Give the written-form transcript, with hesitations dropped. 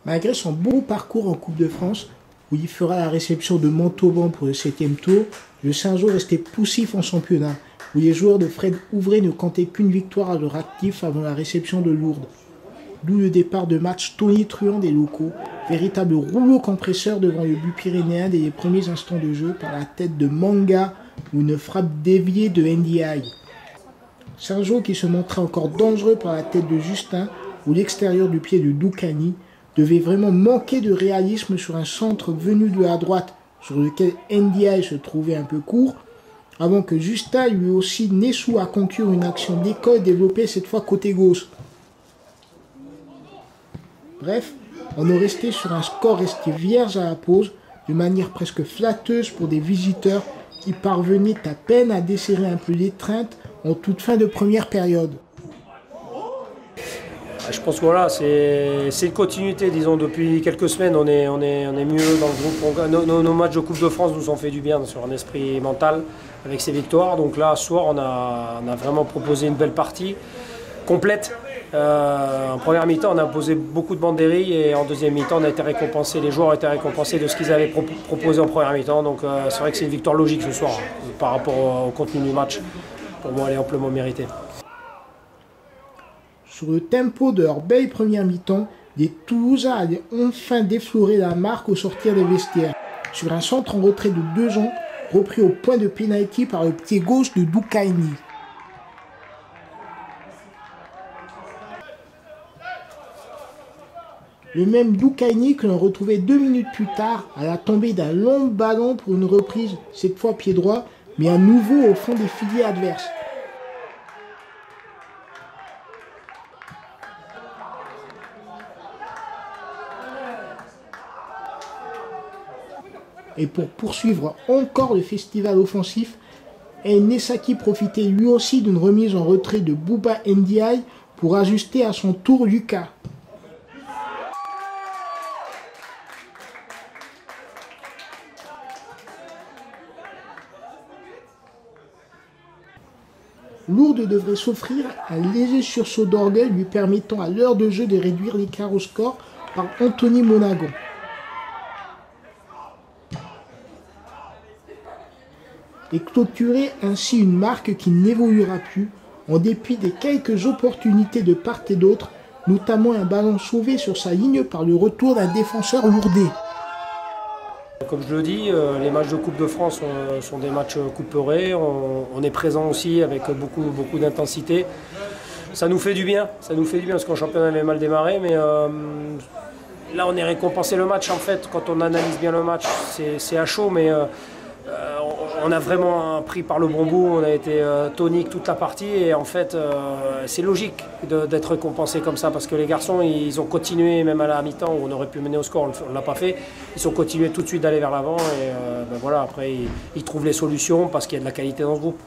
Malgré son beau parcours en Coupe de France, où il fera la réception de Montauban pour le 7e tour, le Saint-Jean restait poussif en championnat, où les joueurs de Fred Ouvray ne comptaient qu'une victoire à leur actif avant la réception de Lourdes. D'où le départ de match tonitruant des locaux, véritable rouleau compresseur devant le but pyrénéen dès les premiers instants de jeu par la tête de Manga ou une frappe déviée de Ndiaye. Saint-Jean qui se montrait encore dangereux par la tête de Justin ou l'extérieur du pied de Doukani devait vraiment manquer de réalisme sur un centre venu de la droite sur lequel Ndiaye se trouvait un peu court, avant que Justin lui aussi n'ait sous à conclure une action d'école développée cette fois côté gauche. Bref, on est resté sur un score resté vierge à la pause, de manière presque flatteuse pour des visiteurs qui parvenaient à peine à desserrer un peu l'étreinte en toute fin de première période. Je pense que voilà, c'est une continuité, disons, depuis quelques semaines, on est mieux dans le groupe. Nos matchs de Coupe de France nous ont fait du bien sur un esprit mental avec ces victoires. Donc là, ce soir, on a vraiment proposé une belle partie, complète. En première mi-temps, on a posé beaucoup de banderilles et en deuxième mi-temps, on a été récompensés. Les joueurs ont été récompensés de ce qu'ils avaient proposé en première mi-temps. Donc c'est vrai que c'est une victoire logique ce soir par rapport au contenu du match. Pour moi, elle est amplement méritée. Sur le tempo de leur belle première mi-temps, les Toulousains allaient enfin déflorer la marque au sortir des vestiaires. Sur un centre en retrait de 2 ans, repris au point de pénalty par le pied gauche de Doukani. Le même Doukani que l'on retrouvait 2 minutes plus tard à la tombée d'un long ballon pour une reprise, cette fois pied droit, mais à nouveau au fond des filets adverses. Et pour poursuivre encore le festival offensif, Nesaki profitait lui aussi d'une remise en retrait de Bouba Ndiaye pour ajuster à son tour Lucas. Lourdes devrait s'offrir un léger sursaut d'orgueil lui permettant à l'heure de jeu de réduire l'écart au score par Anthony Monaghan. Et clôturer ainsi une marque qui n'évoluera plus, en dépit des quelques opportunités de part et d'autre, notamment un ballon sauvé sur sa ligne par le retour d'un défenseur lourdais. Comme je le dis, les matchs de Coupe de France sont des matchs couperés, on est présent aussi avec beaucoup d'intensité. Ça nous fait du bien parce qu'en championnat on avait mal démarré, mais là on est récompensé le match en fait. Quand on analyse bien le match, c'est à chaud, mais on a vraiment pris par le bon bout, on a été tonique toute la partie et en fait c'est logique d'être récompensé comme ça parce que les garçons ils ont continué même à la mi-temps où on aurait pu mener au score, on ne l'a pas fait, ils ont continué tout de suite d'aller vers l'avant et voilà, après ils trouvent les solutions parce qu'il y a de la qualité dans ce groupe.